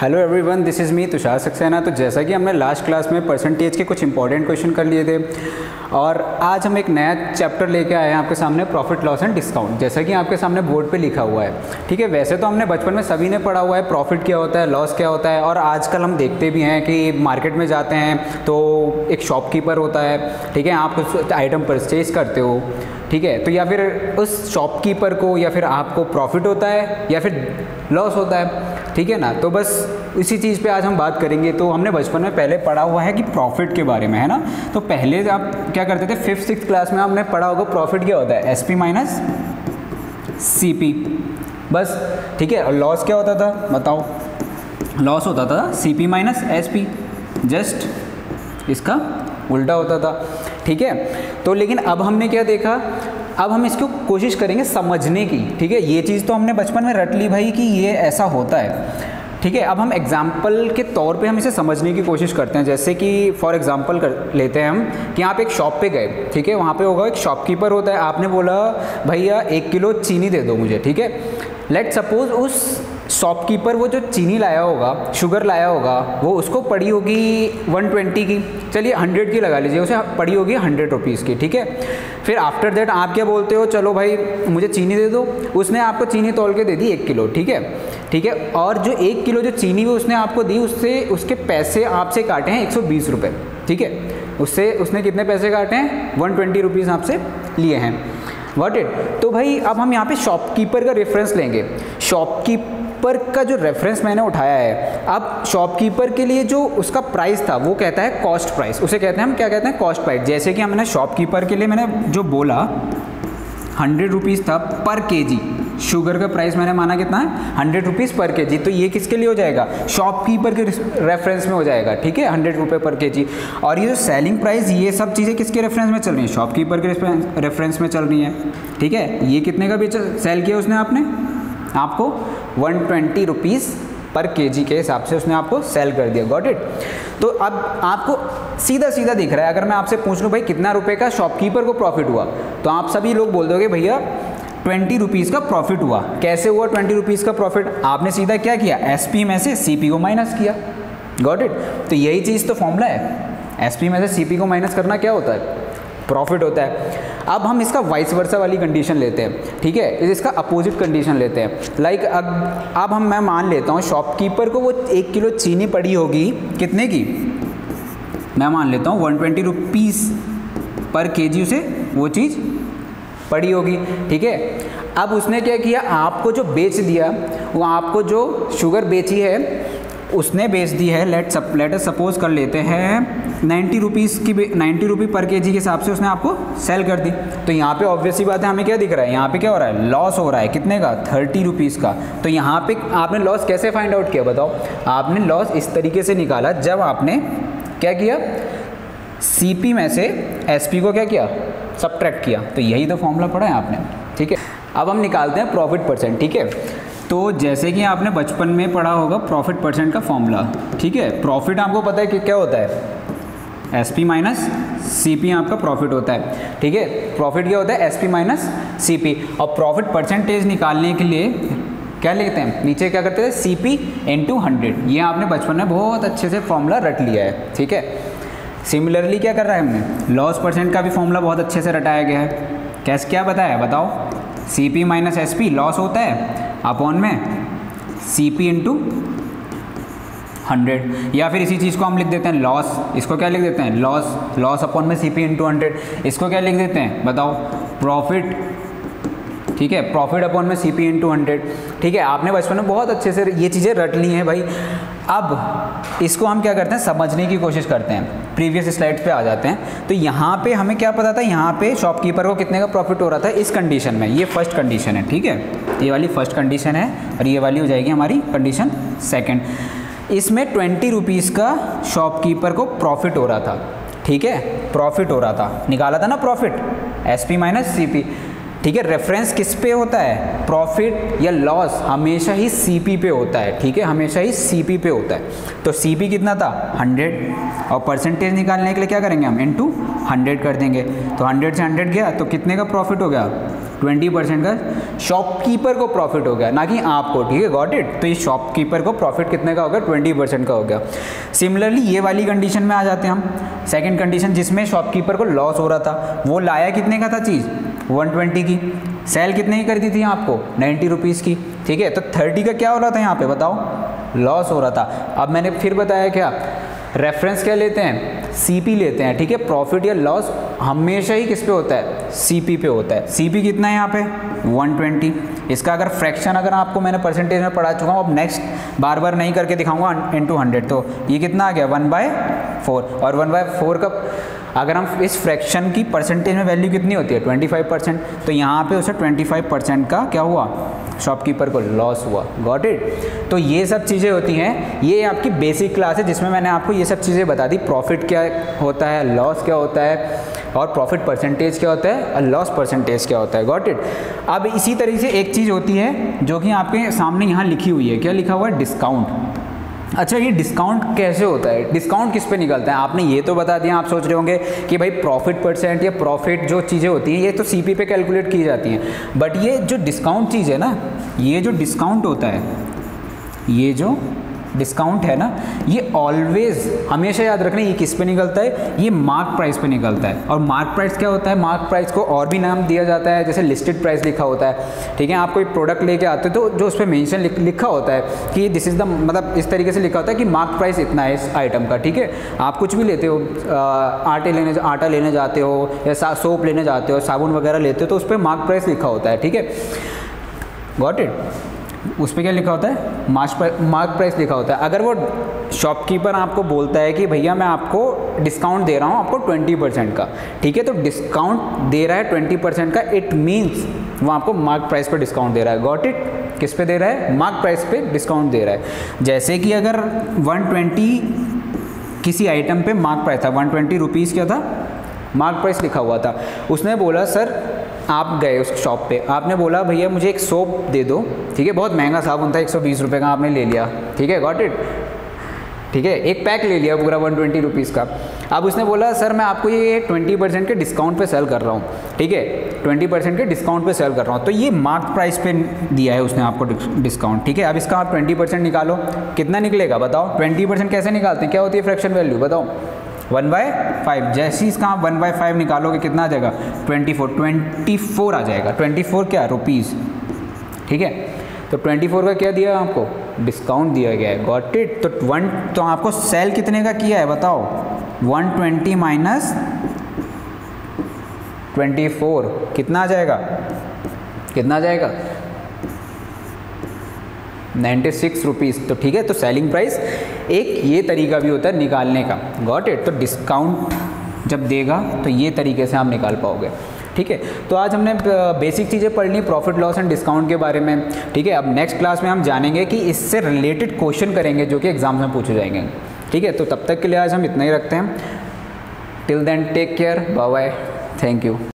Hello everyone, this is me Tushar Saxena. तो जैसा कि हमने लास्ट क्लास में परसेंटेज के कुछ इंपॉर्टेंट क्वेश्चन कर लिए थे और आज हम एक नया चैप्टर लेके आए हैं आपके सामने, प्रॉफिट लॉस एंड डिस्काउंट। जैसा कि आपके सामने बोर्ड पे लिखा हुआ है, ठीक है। वैसे तो हमने बचपन में सभी ने पढ़ा हुआ है प्रॉफिट क्या होता है, लॉस क्या होता है, और आजकल हम देखते भी हैं कि मार्केट में जाते हैं तो एक शॉपकीपर होता है, ठीक है। आप कुछ आइटम परचेज करते हो, ठीक है, तो या फिर उस शॉपकीपर को या फिर आपको प्रॉफिट होता है या फिर लॉस होता है, ठीक है ना। तो बस इसी चीज़ पे आज हम बात करेंगे। तो हमने बचपन में पहले पढ़ा हुआ है कि प्रॉफिट के बारे में, है ना। तो पहले आप क्या करते थे, 5th-6th क्लास में हमने पढ़ा होगा प्रॉफिट क्या होता है, SP माइनस CP, बस, ठीक है। और लॉस क्या होता था बताओ, लॉस होता था CP माइनस SP, जस्ट इसका उल्टा होता था, ठीक है। तो लेकिन अब हमने क्या देखा, अब हम इसको कोशिश करेंगे समझने की, ठीक है। ये चीज़ तो हमने बचपन में रट ली भाई कि ये ऐसा होता है, ठीक है। अब हम एग्जाम्पल के तौर पे हम इसे समझने की कोशिश करते हैं। जैसे कि फॉर एग्जाम्पल कर लेते हैं हम कि आप एक शॉप पे गए, ठीक है। वहाँ पे होगा एक शॉपकीपर होता है, आपने बोला भैया 1 किलो चीनी दे दो मुझे, ठीक है। लेट सपोज उस शॉपकीपर वो जो चीनी लाया होगा, शुगर लाया होगा, वो उसको पड़ी होगी 120 की, चलिए 100 की लगा लीजिए, उसे पड़ी होगी 100 रुपीज़ की, ठीक है। फिर आफ्टर दैट आप क्या बोलते हो, चलो भाई मुझे चीनी दे दो। उसने आपको चीनी तोल के दे दी 1 किलो, ठीक है, ठीक है। और जो 1 किलो जो चीनी वो उसने आपको दी, उससे उसके पैसे आपसे काटे हैं 120 रुपये, ठीक है। उससे उसने कितने पैसे काटे हैं, 120 रुपीज़ आपसे लिए हैं, व्हाट इट। तो भाई अब हम यहाँ पे शॉपकीपर का रेफरेंस लेंगे। शॉपकीपर का जो रेफरेंस मैंने उठाया है, अब शॉपकीपर के लिए जो उसका प्राइस था वो कहता है कॉस्ट प्राइस, उसे कहते हैं हम क्या कहते हैं, कॉस्ट प्राइस। जैसे कि हमने शॉपकीपर के लिए मैंने जो बोला 100 रुपीज़ था पर केजी, शुगर का प्राइस मैंने माना कितना है 100 रुपीज़ पर केजी। तो ये किसके लिए हो जाएगा, शॉपकीपर के रेफरेंस में हो जाएगा, ठीक है, 100 रुपये पर केजी। और ये जो सेलिंग प्राइस, ये सब चीज़ें किसके रेफरेंस में चल रही हैं, शॉपकीपर के रेफरेंस में चल रही हैं, ठीक है। ये कितने का बेचा, सेल किया उसने आपने, आपको 120 रुपीज़ पर केजी के हिसाब से उसने आपको सेल कर दिया, गॉट इट। तो अब आपको सीधा सीधा दिख रहा है, अगर मैं आपसे पूछ लूँ भाई कितना रुपए का शॉपकीपर को प्रॉफिट हुआ, तो आप सभी लोग बोल दोगे भैया 20 रुपीज़ का प्रॉफिट हुआ। कैसे हुआ 20 रुपीज़ का प्रॉफिट, आपने सीधा क्या किया, SP में से CP को माइनस किया, गॉट इट। तो यही चीज़ तो फॉर्मूला है, SP में से CP को माइनस करना क्या होता है, प्रॉफिट होता है। अब हम इसका वाइस वर्सा वाली कंडीशन लेते हैं, ठीक है, इसका अपोजिट कंडीशन लेते हैं। लाइक अब मैं मान लेता हूँ शॉपकीपर को वो 1 किलो चीनी पड़ी होगी कितने की, मैं मान लेता हूँ 120 रुपीज़ पर केजी उसे वो चीज़ पड़ी होगी, ठीक है। अब उसने क्या किया, आपको जो बेच दिया, वो आपको जो शुगर बेची है उसने बेच दी है, लेट अस सपोज कर लेते हैं 90 रुपीज़ की, 90 रुपये पर केजी के हिसाब से उसने आपको सेल कर दी। तो यहाँ पे ऑब्वियस सी बात है, हमें क्या दिख रहा है, यहाँ पे क्या हो रहा है, लॉस हो रहा है, कितने का, 30 रुपीज़ का। तो यहाँ पे आपने लॉस कैसे फाइंड आउट किया बताओ, आपने लॉस इस तरीके से निकाला, जब आपने क्या किया, CP में से SP को क्या किया, सबट्रैक्ट किया। तो यही तो फॉर्मूला पढ़ा है आपने, ठीक है। अब हम निकालते हैं प्रॉफिट परसेंट, ठीक है। तो जैसे कि आपने बचपन में पढ़ा होगा प्रॉफिट परसेंट का फॉर्मूला, ठीक है। प्रॉफिट आपको पता है कि क्या होता है, SP माइनस CP आपका प्रॉफिट होता है, ठीक है। प्रॉफिट क्या होता है, SP माइनस CP। और प्रॉफिट परसेंटेज निकालने के लिए क्या लिखते हैं, नीचे क्या करते थे, CP × 100। ये आपने बचपन में बहुत अच्छे से फॉर्मूला रट लिया है, ठीक है। सिमिलरली क्या कर रहा है हमने, लॉस परसेंट का भी फॉर्मूला बहुत अच्छे से रटाया गया है। कैसे, क्या बताया बताओ, CP माइनस SP लॉस होता है अपॉन में CP × 100, या फिर इसी चीज़ को हम लिख देते हैं लॉस, इसको क्या लिख देते हैं, लॉस अपॉन में CP × 100। इसको क्या लिख देते हैं बताओ, प्रॉफिट, ठीक है, प्रॉफिट अपॉन में CP × 100, ठीक है। आपने बचपन में बहुत अच्छे से ये चीज़ें रट ली हैं भाई। अब इसको हम क्या करते हैं, समझने की कोशिश करते हैं, प्रीवियस स्लाइड पे आ जाते हैं। तो यहाँ पे हमें क्या पता था, यहाँ पे शॉपकीपर को कितने का प्रॉफिट हो रहा था इस कंडीशन में, ये फर्स्ट कंडीशन है, ठीक है, ये वाली फर्स्ट कंडीशन है, और ये वाली हो जाएगी हमारी कंडीशन सेकंड। इसमें 20 रुपीज़ का शॉपकीपर को प्रॉफिट हो रहा था, ठीक है, प्रॉफिट हो रहा था, निकाला था ना प्रॉफिट, SP माइनस CP, ठीक है। रेफरेंस किस पे होता है, प्रॉफिट या लॉस हमेशा ही CP पे होता है, ठीक है, हमेशा ही CP पे होता है। तो CP कितना था 100, और परसेंटेज निकालने के लिए क्या करेंगे हम, × 100 कर देंगे। तो 100 से 100 गया तो कितने का प्रॉफिट हो गया, 20% का शॉपकीपर को प्रॉफिट हो गया, ना कि आपको, ठीक है, गॉट इट। तो ये शॉपकीपर को प्रॉफिट कितने का हो गया, 20% का हो गया। सिमिलरली ये वाली कंडीशन में आ जाते हैं हम, सेकंड कंडीशन जिसमें शॉपकीपर को लॉस हो रहा था, वो लाया कितने का था चीज़, 120 की, सेल कितने की कर दी थी आपको, 90 रुपीज़ की, ठीक है। तो 30 का क्या हो रहा था यहाँ पे बताओ, लॉस हो रहा था। अब मैंने फिर बताया क्या, रेफरेंस क्या लेते हैं, सीपी लेते हैं, ठीक है। प्रॉफिट या लॉस हमेशा ही किस पे होता है, सीपी पे होता है। सीपी कितना है यहाँ पे, 120। इसका अगर फ्रैक्शन अगर आपको मैंने परसेंटेज में पढ़ा चुका हूँ, अब नेक्स्ट बार बार नहीं करके दिखाऊंगा, इंटू 100, तो ये कितना आ गया, 1/4। और 1/4 का अगर हम इस फ्रैक्शन की परसेंटेज में वैल्यू कितनी होती है, 25%, तो यहाँ पे उसे 25% का क्या हुआ, शॉपकीपर को लॉस हुआ, गॉट इट। तो ये सब चीज़ें होती हैं, ये आपकी बेसिक क्लास है जिसमें मैंने आपको ये सब चीज़ें बता दी, प्रॉफिट क्या होता है, लॉस क्या होता है, और प्रॉफिट परसेंटेज क्या होता है, और लॉस परसेंटेज क्या होता है, गॉट इट। अब इसी तरीके से एक चीज़ होती है जो कि आपके सामने यहाँ लिखी हुई है, क्या लिखा हुआ है, डिस्काउंट। अच्छा, ये डिस्काउंट कैसे होता है, डिस्काउंट किस पे निकलता है, आपने ये तो बता दिया। आप सोच रहे होंगे कि भाई प्रॉफिट परसेंट या प्रॉफिट जो चीज़ें होती हैं ये तो सीपी पे कैलकुलेट की जाती हैं, बट ये जो डिस्काउंट चीज़ है ना, ये जो डिस्काउंट होता है, ये जो डिस्काउंट है ना, ये ऑलवेज हमेशा याद रखना, ये किस पे निकलता है, ये मार्क प्राइस पे निकलता है। और मार्क प्राइस क्या होता है, मार्क प्राइस को और भी नाम दिया जाता है, जैसे लिस्टेड प्राइस लिखा होता है, ठीक है। आप कोई प्रोडक्ट लेके आते हो तो जो उस पर मेंशन लिखा होता है कि दिस इज़ द, मतलब इस तरीके से लिखा होता है कि मार्क प्राइस इतना है इस आइटम का, ठीक है। आप कुछ भी लेते हो, आटा लेने जाते हो या सोप लेने जाते हो, साबुन वगैरह लेते हो, तो उस पर मार्क प्राइस लिखा होता है, ठीक है, गॉट इट। उस पर क्या लिखा होता है, मार्क प्राइस लिखा होता है। अगर वो शॉपकीपर आपको बोलता है कि भैया मैं आपको डिस्काउंट दे रहा हूँ आपको 20% का, ठीक है, तो डिस्काउंट दे रहा है 20% का, इट मीन्स वो आपको मार्क प्राइस पर डिस्काउंट दे रहा है, गॉट इट। किस पे दे रहा है, मार्क प्राइस पे डिस्काउंट दे रहा है। जैसे कि अगर 120 किसी आइटम पे मार्क प्राइस था, 120 रुपीज़ क्या था, मार्क प्राइस लिखा हुआ था। उसने बोला सर, आप गए उस शॉप पे, आपने बोला भैया मुझे एक सोप दे दो, ठीक है, बहुत महंगा साबुन था, 120 रुपये का, आपने ले लिया, ठीक है, गॉट इट, ठीक है, एक पैक ले लिया पूरा 120 रुपीज़ का। अब उसने बोला सर मैं आपको ये 20% के डिस्काउंट पे सेल कर रहा हूँ, ठीक है, 20% के डिस्काउंट पे सेल कर रहा हूँ, तो ये मार्क प्राइस पे दिया है उसने आपको डिस्काउंट, ठीक है। अब इसका आप 20% निकालो, कितना निकलेगा बताओ, 20% कैसे निकालते हैं, क्या होती है फ्रैक्शन वैल्यू बताओ, 1/5। जैसे ही इसका आप 1/5 निकालोगे कितना आ जाएगा, 24 आ जाएगा, 24 क्या, रुपीज़, ठीक है। तो 24 का क्या दिया आपको, डिस्काउंट दिया गया है, गॉट इट। तो आपको सेल कितने का किया है बताओ, 120 माइनस 24 कितना आ जाएगा, कितना आ जाएगा, 96 रुपीज़। तो ठीक है, तो सेलिंग प्राइस एक ये तरीका भी होता है निकालने का, गॉट इट। तो डिस्काउंट जब देगा तो ये तरीके से आप निकाल पाओगे, ठीक है। तो आज हमने बेसिक चीज़ें पढ़ ली प्रॉफिट लॉस एंड डिस्काउंट के बारे में, ठीक है। अब नेक्स्ट क्लास में हम जानेंगे कि इससे रिलेटेड क्वेश्चन करेंगे जो कि एग्जाम में पूछे जाएंगे, ठीक है। तो तब तक के लिए आज हम इतना ही रखते हैं। Till then take care, bye bye, thank you.